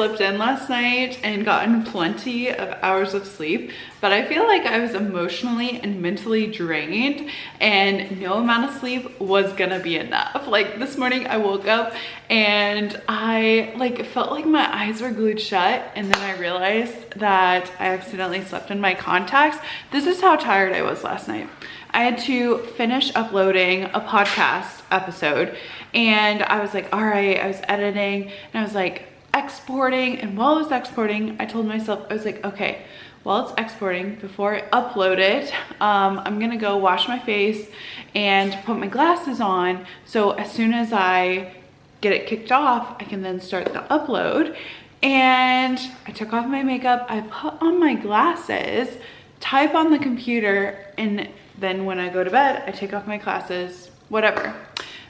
slept in last night and gotten plenty of hours of sleep, but I feel like I was emotionally and mentally drained and no amount of sleep was gonna be enough. Like this morning I woke up and I like felt like my eyes were glued shut, and then I realized that I accidentally slept in my contacts. This is how tired I was last night. I had to finish uploading a podcast episode and I was like, all right, I was editing and I was like exporting, and while I was exporting, I told myself, I was like, okay, while it's exporting, before I upload it, I'm gonna go wash my face and put my glasses on, so as soon as I get it kicked off, I can then start the upload. And I took off my makeup, I put on my glasses, type on the computer, and then when I go to bed, I take off my glasses, whatever.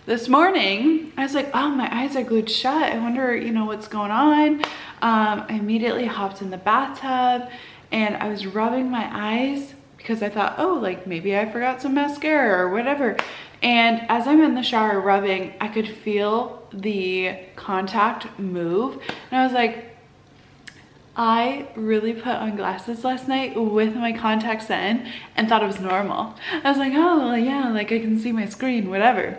This morning, I was like, oh, my eyes are glued shut. I wonder, you know, what's going on. I immediately hopped in the bathtub and I was rubbing my eyes because I thought, oh, like maybe I forgot some mascara or whatever. And as I'm in the shower rubbing, I could feel the contact move. And I was like, I really put on glasses last night with my contacts in and thought it was normal. I was like, oh, well, yeah, like I can see my screen, whatever.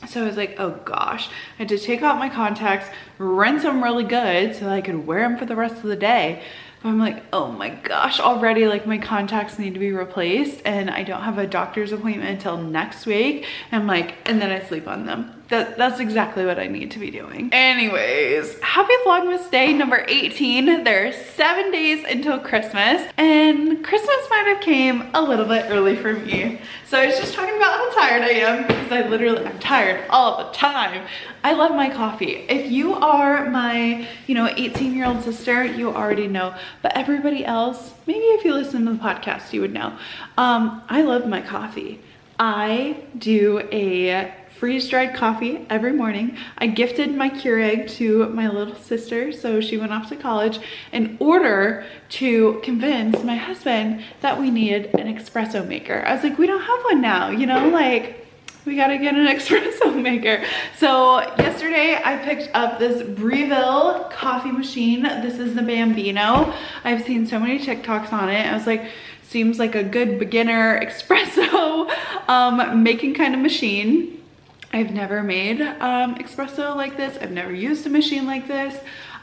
So I was like, oh gosh, I had to take out my contacts, rinse them really good so I could wear them for the rest of the day. But I'm like, oh my gosh, already like my contacts need to be replaced and I don't have a doctor's appointment until next week. And I'm like, and then I sleep on them. That's exactly what I need to be doing. Anyways, happy Vlogmas day number 18. There's 7 days until Christmas, and Christmas might have came a little bit early for me. So I was just talking about how tired I am because I'm tired all of the time. I love my coffee. If you are my, 18-year-old sister, you already know, but everybody else, maybe if you listen to the podcast, you would know. I love my coffee. I do a freeze-dried coffee every morning. I gifted my Keurig to my little sister, so she went off to college, in order to convince my husband that we needed an espresso maker. I was like, we don't have one now, like we gotta get an espresso maker. So yesterday I picked up this Breville coffee machine. This is the Bambino. I've seen so many TikToks on it. I was like, seems like a good beginner espresso making kind of machine. I've never made espresso like this. I've never used a machine like this.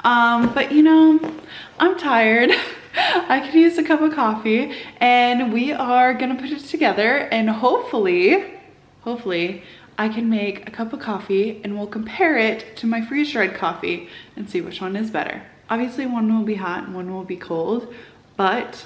But I'm tired. I could use a cup of coffee, and we are gonna put it together, and hopefully I can make a cup of coffee and we'll compare it to my freeze-dried coffee and see which one is better. Obviously one will be hot and one will be cold, but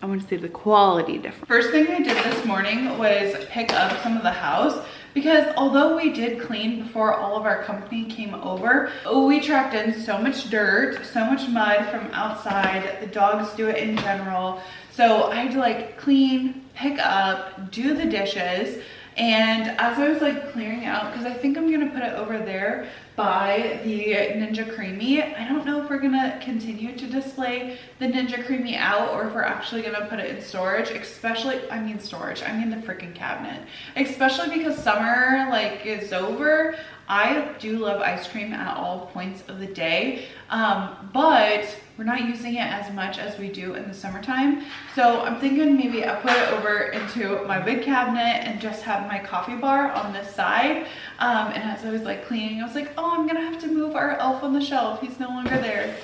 I want to see the quality difference. First thing I did this morning was pick up some of the house, because although we did clean before all of our company came over, we tracked in so much dirt, so much mud from outside. The dogs do it in general. So I had to like clean, pick up, do the dishes. And as I was like clearing out, because I think I'm gonna put it over there by the Ninja Creamy. I don't know if we're gonna continue to display the Ninja Creamy out or if we're actually gonna put it in storage, I mean the freaking cabinet. Especially because summer like is over. I do love ice cream at all points of the day, but we're not using it as much as we do in the summertime. So I'm thinking maybe I'll put it over into my big cabinet and just have my coffee bar on this side. And as I was like cleaning, I was like, oh, I'm gonna have to move our elf on the shelf. He's no longer there.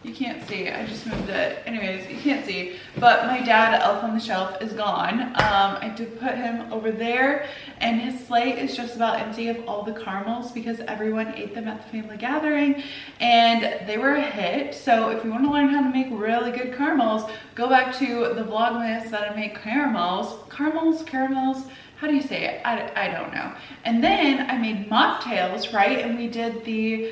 You can't see, I just moved it. Anyways, you can't see, but my dad, Elf on the Shelf, is gone. I did put him over there, and his sleigh is just about empty of all the caramels because everyone ate them at the family gathering, and they were a hit. So if you want to learn how to make really good caramels, go back to the Vlogmas that I make caramels, how do you say it? I don't know. And then I made mocktails, right? And we did the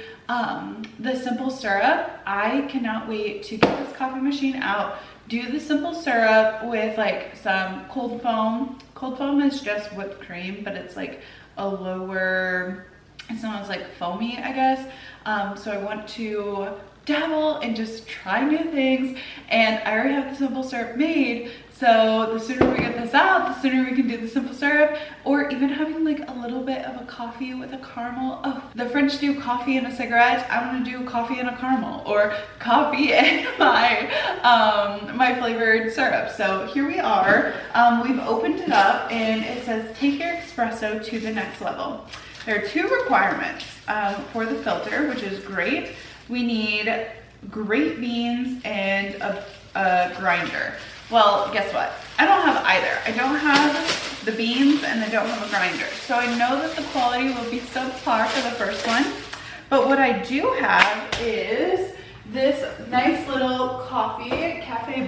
simple syrup. I cannot wait to get this coffee machine out, do the simple syrup with like some cold foam. Cold foam is just whipped cream, but it's like a lower, it's not as like foamy, I guess. So I want to dabble and just try new things, and I already have the simple syrup made, So the sooner we get this out, the sooner we can do the simple syrup, or even having like a little bit of a coffee with a caramel. Oh, the French do coffee and a cigarette. I want to do coffee and a caramel, or coffee and my flavored syrup. So here we are. We've opened it up and it says, take your espresso to the next level. There are 2 requirements for the filter, which is great. We need great beans and a grinder. Well, guess what? I don't have either. I don't have the beans and I don't have a grinder. So I know that the quality will be subpar for the first one. But what I do have is this nice little coffee, Cafe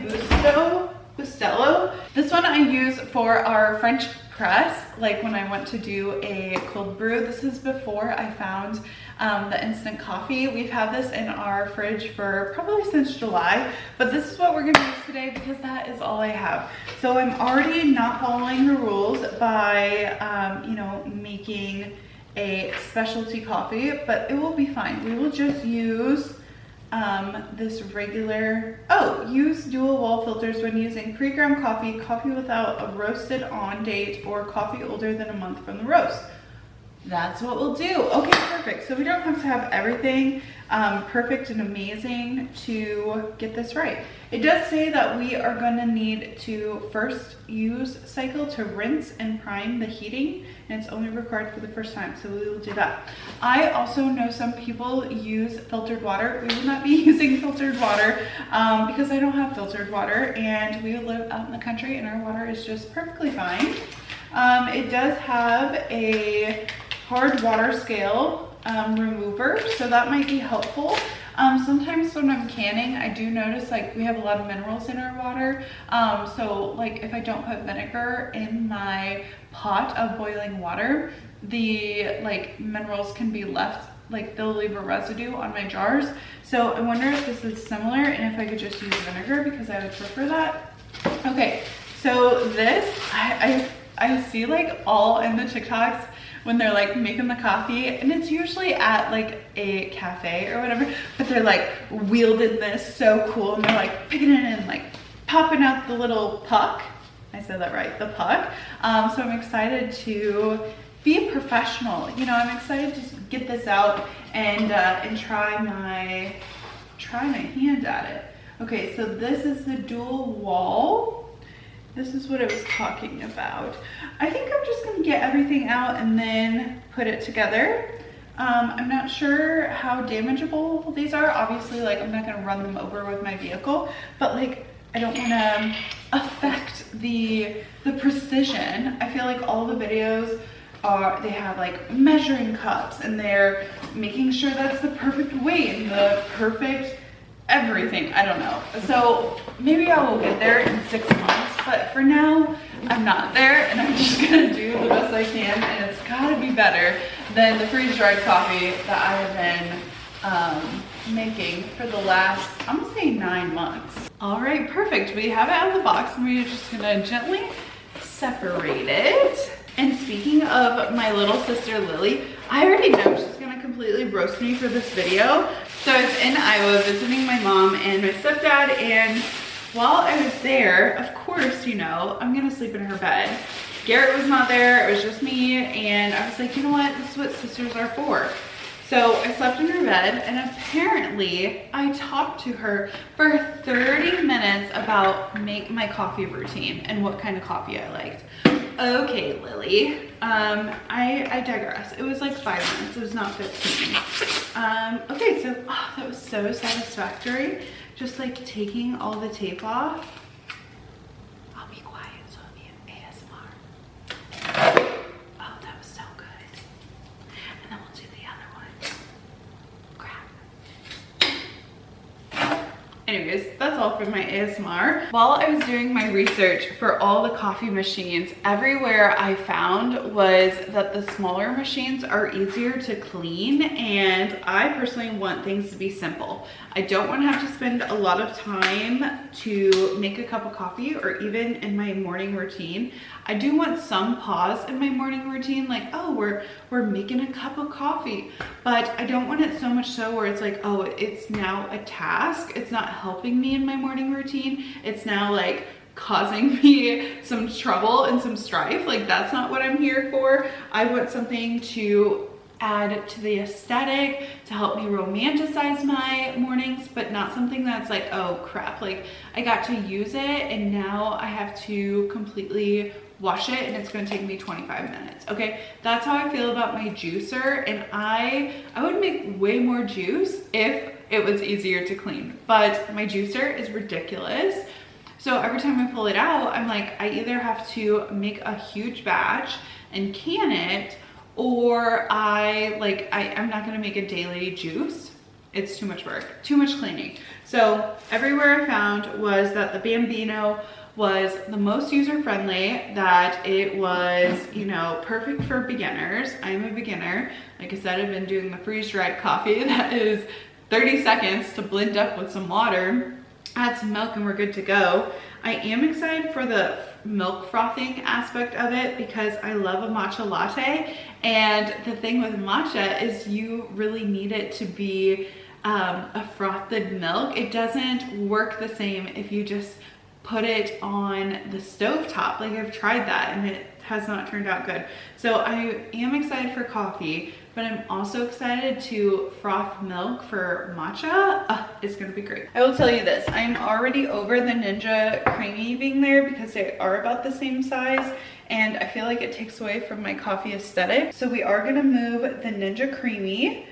Bustelo. This one I use for our French press, like when I went to do a cold brew. This is before I found the instant coffee. We've had this in our fridge for probably since July, but this is what we're gonna use today because that is all I have. So I'm already not following the rules by, you know, making a specialty coffee, but it will be fine. We will just use this regular, use dual wall filters when using pre-ground coffee, coffee without a roasted on date, or coffee older than a month from the roast. That's what we'll do. Okay, perfect. So we don't have to have everything perfect and amazing to get this right. It does say that we are gonna need to first use cycle to rinse and prime the heating, and it's only required for the first time, so we will do that. I also know some people use filtered water. We will not be using filtered water because I don't have filtered water, and we live out in the country and our water is just perfectly fine. It does have a hard water scale remover, so that might be helpful. Sometimes when I'm canning, I do notice like we have a lot of minerals in our water. So like if I don't put vinegar in my pot of boiling water, the like minerals can be left, like they'll leave a residue on my jars. So I wonder if this is similar and if I could just use vinegar because I would prefer that. Okay, so this, I see like all in the TikToks when they're like making the coffee, and it's usually at like a cafe or whatever, but they're like wielding this so cool, and they're like picking it and like popping out the little puck. I said that right, the puck. So I'm excited to be a professional. You know, I'm excited to get this out and try my hand at it. Okay, so this is the dual wall. This is what I was talking about. I think I'm just gonna get everything out and then put it together. I'm not sure how damageable these are. Obviously, like I'm not gonna run them over with my vehicle, but like I don't wanna affect the precision. I feel like all the videos they have like measuring cups and they're making sure that's the perfect weight and the perfect everything. I don't know. So maybe I will get there in 6 months, but for now I'm not there, and I'm just gonna do the best I can, and it's gotta be better than the freeze-dried coffee that I have been making for the last, I'm gonna say 9 months. All right, perfect. We have it out of the box, and we're just gonna gently separate it. And speaking of my little sister Lily, I already know she's gonna completely roast me for this video. So I was in Iowa visiting my mom and my stepdad, and while I was there, of course, you know, I'm gonna sleep in her bed. Garrett was not there, it was just me, and I was like, you know what, this is what sisters are for. So I slept in her bed, and apparently I talked to her for 30 minutes about my coffee routine and what kind of coffee I liked. Okay, Lily, I digress. It was like 5 minutes, it was not 15. Okay, so that was so satisfactory. Just like taking all the tape off. I'll be quiet so it'll be ASMR. Oh, that was so good. And then we'll do the other one. Crap. Anyways, that's all for my ASMR. While I was doing my research for all the coffee machines, everywhere I found was that the smaller machines are easier to clean, and I personally want things to be simple. I don't want to have to spend a lot of time to make a cup of coffee, or even in my morning routine. I do want some pause in my morning routine, like, oh, we're making a cup of coffee, but I don't want it so much so where it's like, oh, it's now a task. It's not helping me in my morning routine. It's now like causing me some trouble and some strife. Like, that's not what I'm here for. I want something to add to the aesthetic, to help me romanticize my mornings, but not something that's like, oh crap, like I got to use it and now I have to completely wash it and it's going to take me 25 minutes. Okay, that's how I feel about my juicer, and I would make way more juice if it was easier to clean, but my juicer is ridiculous. So every time I pull it out, I'm like, I either have to make a huge batch and can it, or I'm not gonna make a daily juice. It's too much work, too much cleaning. So everywhere I found was that the Bambino was the most user-friendly, that it was, you know, perfect for beginners. I'm a beginner. Like I said, I've been doing the freeze-dried coffee. That is 30 seconds to blend up with some water, add some milk, and we're good to go. I am excited for the milk frothing aspect of it because I love a matcha latte, and the thing with matcha is you really need it to be a frothed milk. It doesn't work the same if you just put it on the stove top. Like, I've tried that and it has not turned out good. So I am excited for coffee, but I'm also excited to froth milk for matcha. It's gonna be great. I will tell you this, I'm already over the Ninja Creamy being there because they are about the same size, and I feel like it takes away from my coffee aesthetic. So we are gonna move the Ninja Creamy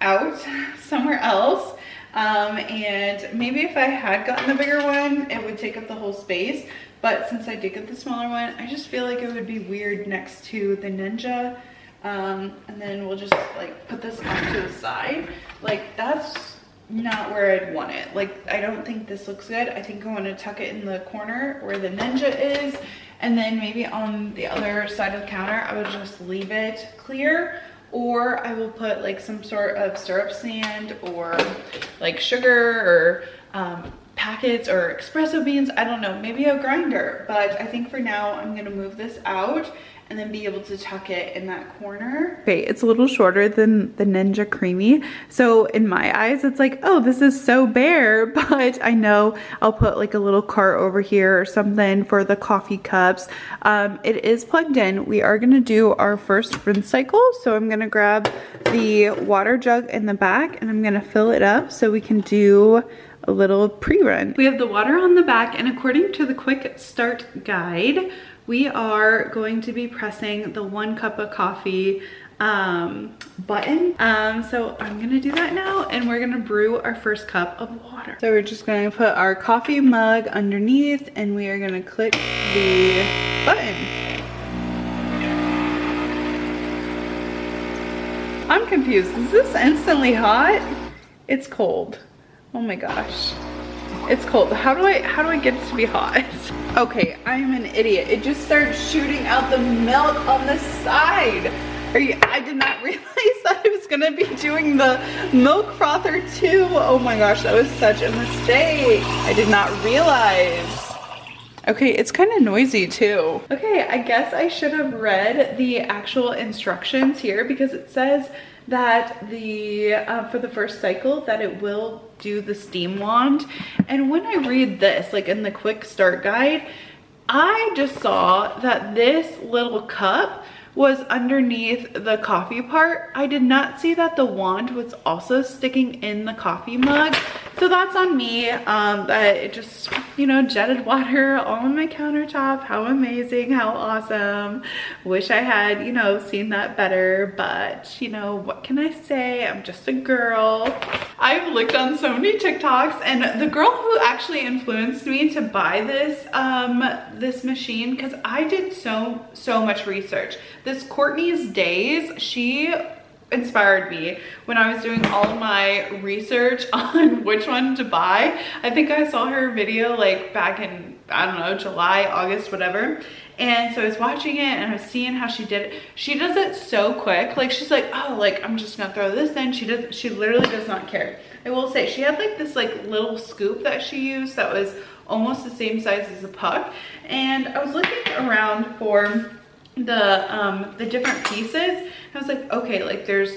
out somewhere else. And maybe if I had gotten the bigger one, it would take up the whole space. But since I did get the smaller one, I just feel like it would be weird next to the Ninja. And then we'll just like put this off to the side. Like, that's not where I'd want it. Like, I don't think this looks good. I think I want to tuck it in the corner where the Ninja is. And then maybe on the other side of the counter, I would just leave it clear. Or I will put like some sort of syrup stand or like sugar or packets or espresso beans. I don't know, maybe a grinder. But I think for now I'm gonna move this out and then be able to tuck it in that corner. Okay, it's a little shorter than the Ninja Creamy. So in my eyes, it's like, oh, this is so bare, but I know I'll put like a little cart over here or something for the coffee cups. It is plugged in. We are gonna do our first rinse cycle. So I'm gonna grab the water jug in the back and I'm gonna fill it up so we can do a little pre-run. We have the water on the back, and according to the quick start guide, we are going to be pressing the 1 cup of coffee button. So I'm gonna do that now, and we're gonna brew our first cup of water. So we're just gonna put our coffee mug underneath and we are gonna click the button. I'm confused. Is this instantly hot? It's cold. Oh my gosh. It's cold. How do I get it to be hot? Okay, I'm an idiot. It just started shooting out the milk on the side. I did not realize that I was gonna be doing the milk frother too. Oh my gosh, that was such a mistake. I did not realize. Okay, it's kind of noisy too. Okay, I guess I should have read the actual instructions here, because it says that for the first cycle that it will do the steam wand. And when I read this, like in the quick start guide, I just saw that this little cup was underneath the coffee part. I did not see that the wand was also sticking in the coffee mug. So that's on me, that it just, you know, jetted water all on my countertop. How amazing, how awesome. Wish I had, you know, seen that better, but you know, what can I say? I'm just a girl. I've looked on so many TikToks, and the girl who actually influenced me to buy this, this machine, because I did so much research. This Courtney's Days, she inspired me when I was doing all of my research on which one to buy. I think I saw her video like back in, I don't know, July, August, whatever. And so I was watching it and I was seeing how she did it. She does it so quick. Like, she's like, oh, like I'm just gonna throw this in. She literally does not care. I will say she had like this like little scoop that she used that was almost the same size as a puck. And I was looking around for the different pieces. I was like, okay, like there's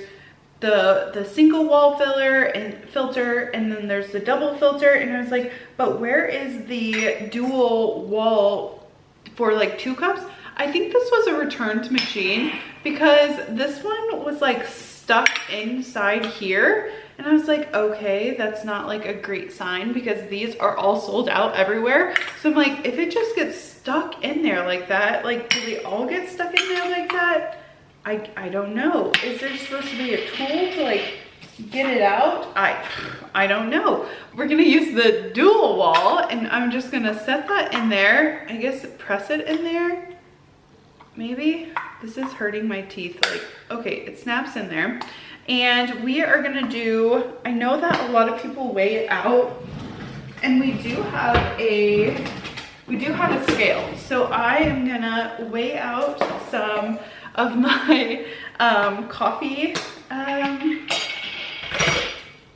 the single wall filter, and then there's the double filter, and I was like, but where is the dual wall for like 2 cups? I think this was a returned machine because this one was like stuck inside here, and I was like, okay, that's not like a great sign because these are all sold out everywhere. So I'm like, if it just gets stuck in there like that, like, do they all get stuck in there like that? I don't know. Is there supposed to be a tool to like get it out? I don't know. We're gonna use the dual wall, and I'm just gonna set that in there. I guess press it in there, maybe. This is hurting my teeth. Like, okay, it snaps in there. And we are gonna do, I know that a lot of people weigh it out, and we do have a scale. So I am gonna weigh out some of my coffee.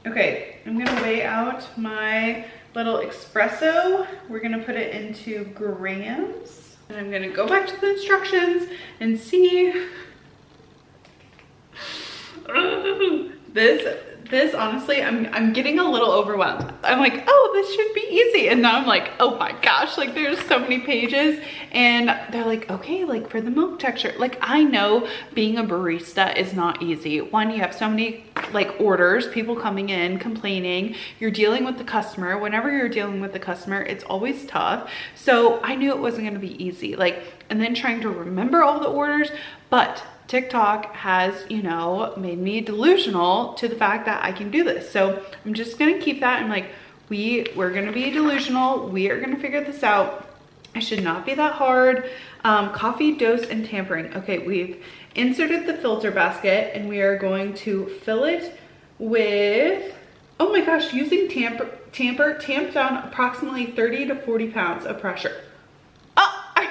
Okay, I'm gonna weigh out my little espresso. We're gonna put it into grams. And I'm gonna go back to the instructions and see. This honestly, I'm getting a little overwhelmed. I'm like, oh, this should be easy. And now I'm like, oh my gosh, like there's so many pages, and they're like, okay, like for the milk texture. Like, I know being a barista is not easy. One, you have so many like orders, people coming in, complaining, you're dealing with the customer. Whenever you're dealing with the customer, it's always tough. So I knew it wasn't gonna be easy. Like, and then trying to remember all the orders, but TikTok has, you know, made me delusional to the fact that I can do this. So I'm just gonna keep that. I'm like, we're gonna be delusional. We are gonna figure this out. It should not be that hard. Coffee dose and tampering. Okay, we've inserted the filter basket, and we are going to fill it with, oh my gosh, using tamp down approximately 30 to 40 pounds of pressure. Oh, I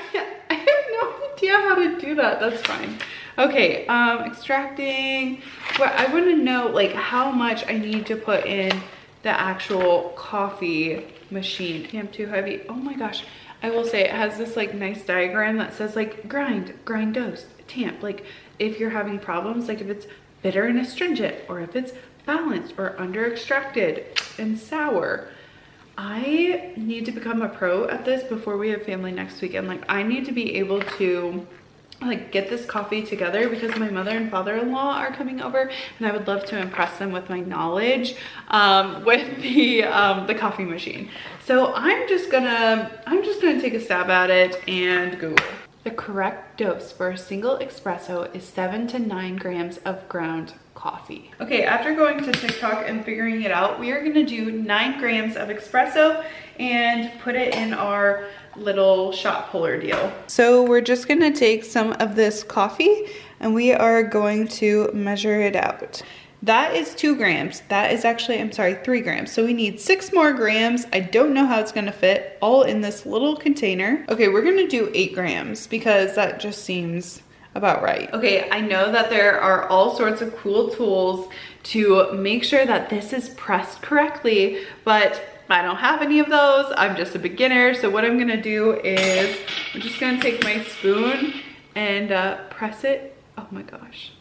have no idea how to do that. That's fine. Okay, extracting. Well, I want to know like how much I need to put in the actual coffee machine. Tamp too heavy. Oh my gosh. I will say it has this like nice diagram that says like grind dose, tamp. Like if you're having problems, like if it's bitter and astringent, or if it's balanced or under extracted and sour. I need to become a pro at this before we have family next weekend. Like, I need to be able to like get this coffee together because my mother and father-in-law are coming over, and I would love to impress them with my knowledge with the coffee machine. So I'm just gonna take a stab at it and Google. The correct dose for a single espresso is 7 to 9 grams of ground coffee. Okay, after going to TikTok and figuring it out, we are gonna do 9 grams of espresso and put it in our little shot puller deal. So we're just gonna take some of this coffee and we are going to measure it out. That is 2 grams. That is actually, I'm sorry, 3 grams. So we need 6 more grams. I don't know how it's gonna fit all in this little container. Okay, we're gonna do 8 grams because that just seems about right. Okay, I know that there are all sorts of cool tools to make sure that this is pressed correctly, but I don't have any of those. I'm just a beginner. So what I'm gonna do is I'm just gonna take my spoon and press it. Oh my gosh.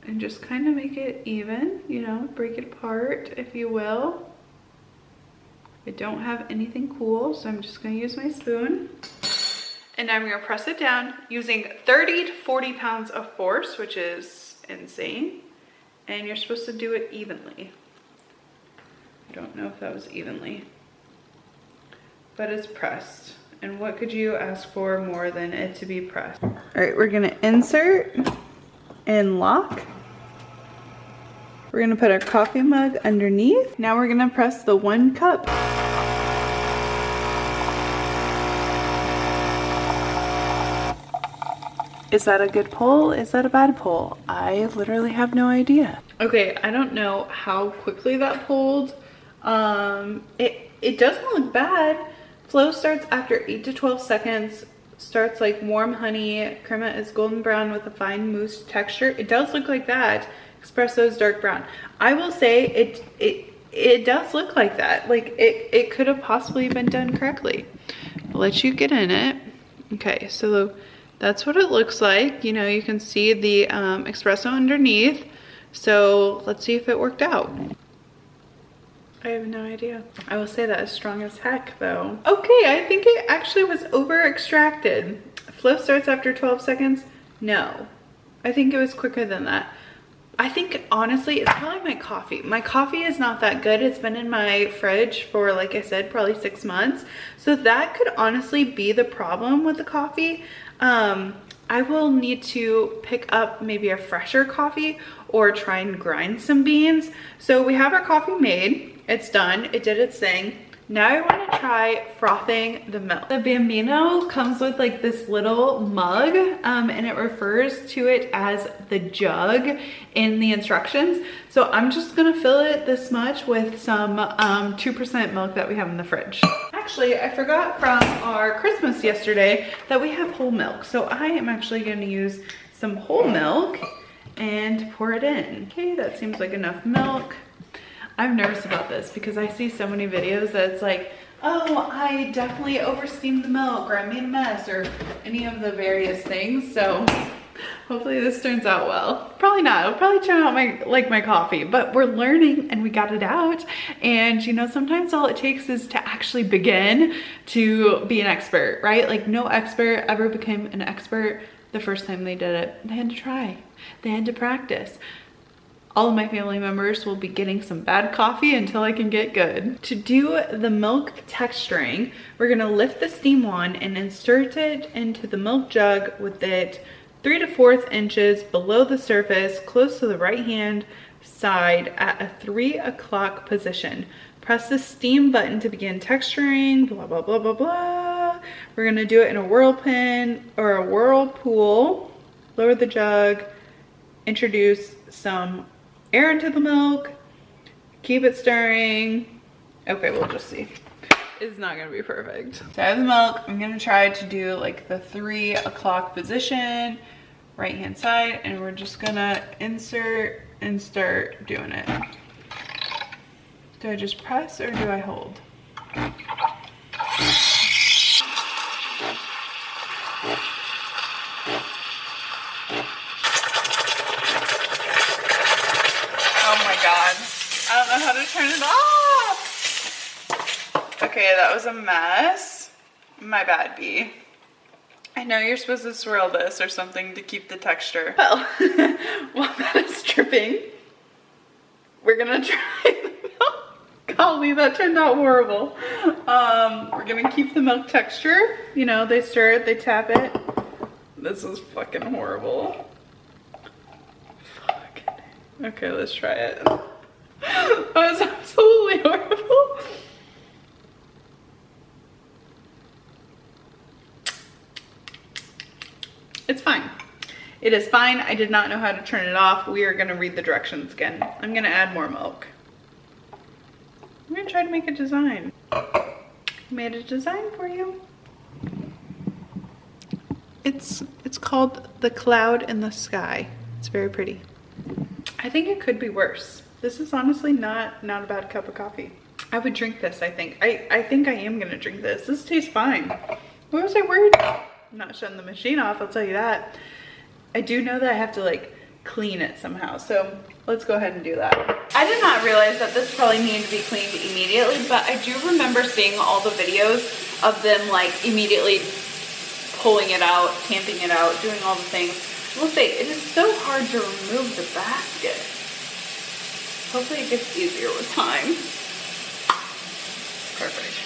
And just kind of make it even, you know, break it apart, if you will. I don't have anything cool, so I'm just gonna use my spoon. And I'm gonna press it down using 30 to 40 pounds of force, which is insane. And you're supposed to do it evenly. I don't know if that was evenly, but it's pressed. And what could you ask for more than it to be pressed? All right, we're gonna insert and lock. We're gonna put our coffee mug underneath. Now we're gonna press the 1 cup. Is that a good pull? Is that a bad pull? I literally have no idea. Okay, I don't know how quickly that pulled. It doesn't look bad. Flow starts after 8 to 12 seconds. Starts like warm honey. Crema is golden brown with a fine mousse texture. It does look like that. Espresso is dark brown. I will say it does look like that. Like it could have possibly been done correctly. I'll let you get in it. Okay, so that's what it looks like. You know, you can see the espresso underneath. So let's see if it worked out. I have no idea. I will say that is strong as heck though. Okay, I think it actually was over extracted. Flow starts after 12 seconds. No, I think it was quicker than that. I think honestly, it's probably my coffee. My coffee is not that good. It's been in my fridge for, like I said, probably 6 months. So that could honestly be the problem with the coffee. I will need to pick up maybe a fresher coffee or try and grind some beans. So we have our coffee made. It's done. It did its thing. Now I want to try frothing the milk. The Bambino comes with like this little mug and it refers to it as the jug in the instructions. So I'm just gonna fill it this much with some 2% milk that we have in the fridge. Actually, I forgot from our Christmas yesterday that we have whole milk. So I am actually gonna use some whole milk and pour it in. Okay, that seems like enough milk. I'm nervous about this because I see so many videos that it's like, oh, I definitely oversteamed the milk, or I made a mess, or any of the various things. So hopefully this turns out well. Probably not. It'll probably turn out like my coffee, but we're learning and we got it out. And you know, sometimes all it takes is to actually begin to be an expert, right? Like no expert ever became an expert the first time they did it. They had to try. They had to practice. All of my family members will be getting some bad coffee until I can get good. To do the milk texturing, we're gonna lift the steam wand and insert it into the milk jug with it 3 4 inches below the surface, close to the right hand side at a 3 o'clock position. Press the steam button to begin texturing, blah, blah, blah, blah, blah. We're gonna do it in a whirlpin or a whirlpool. Lower the jug, introduce some air into the milk, keep it stirring. Okay, we'll just see. It's not gonna be perfect. So I have the milk. I'm gonna try to do like the 3 o'clock position, right hand side, and we're just gonna insert and start doing it. Do I just press or do I hold? I don't know how to turn it off. Okay, that was a mess. My bad, B. I know you're supposed to swirl this or something to keep the texture. Well, while that is dripping, we're gonna try the milk. Golly, that turned out horrible. We're gonna keep the milk texture. You know, they stir it, they tap it. This is fucking horrible. Fuck. Okay, let's try it. That was absolutely horrible. It's fine. It is fine. I did not know how to turn it off. We are gonna read the directions again. I'm gonna add more milk. I'm gonna try to make a design. I made a design for you. It's called The Cloud in the Sky. It's very pretty. I think it could be worse. This is honestly not a bad cup of coffee. I would drink this, I think. I think I am gonna drink this. This tastes fine. What was I worried about? I'm not shutting the machine off, I'll tell you that. I do know that I have to like clean it somehow, so let's go ahead and do that. I did not realize that this probably needed to be cleaned immediately, but I do remember seeing all the videos of them like immediately pulling it out, tamping it out, doing all the things. I will say, it is so hard to remove the basket. Hopefully it gets easier with time. Perfect.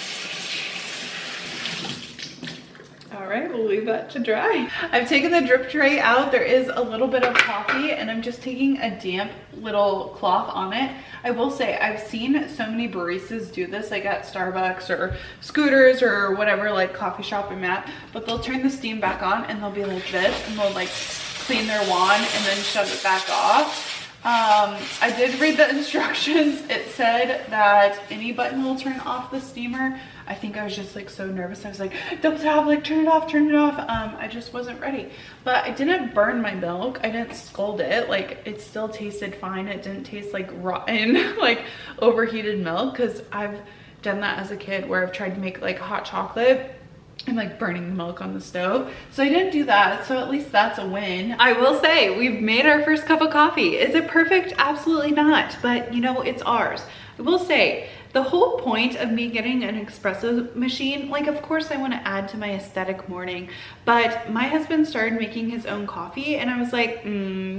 All right, we'll leave that to dry. I've taken the drip tray out. There is a little bit of coffee and I'm just taking a damp little cloth on it. I will say, I've seen so many baristas do this, like at Starbucks or Scooters or whatever, like coffee shop I'm at, but they'll turn the steam back on and they'll be like this and they'll like clean their wand and then shut it back off. I did read the instructions. It said that any button will turn off the steamer. I think I was just like so nervous. I was like, double tap, like turn it off, turn it off. I just wasn't ready. But I didn't burn my milk. I didn't scald it. Like it still tasted fine. It didn't taste like rotten, like overheated milk. Cause I've done that as a kid where I've tried to make like hot chocolate I'm like burning the milk on the stove. So I didn't do that, so at least that's a win. I will say, we've made our first cup of coffee. Is it perfect? Absolutely not, but you know, it's ours. I will say, the whole point of me getting an espresso machine, like of course I want to add to my aesthetic morning, but my husband started making his own coffee and I was like,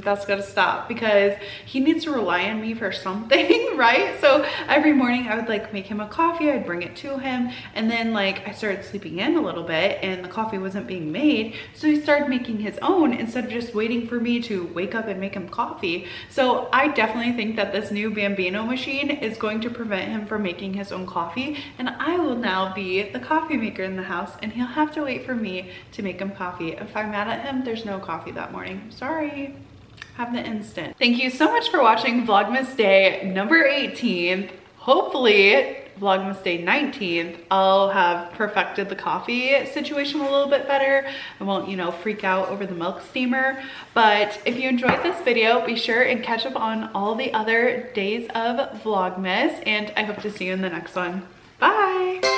that's gotta stop, because he needs to rely on me for something, right? So every morning I would like make him a coffee, I'd bring it to him, and then like I started sleeping in a little bit and the coffee wasn't being made, so he started making his own instead of just waiting for me to wake up and make him coffee. So I definitely think that this new Bambino machine is going to prevent him from making his own coffee, and I will now be the coffee maker in the house and he'll have to wait for me to make him coffee. If I'm mad at him, there's no coffee that morning. Sorry. Have the instant. Thank you so much for watching Vlogmas Day number 18. Hopefully Vlogmas Day 19th, I'll have perfected the coffee situation a little bit better. I won't, you know, freak out over the milk steamer. But if you enjoyed this video, be sure and catch up on all the other days of Vlogmas, and I hope to see you in the next one. Bye!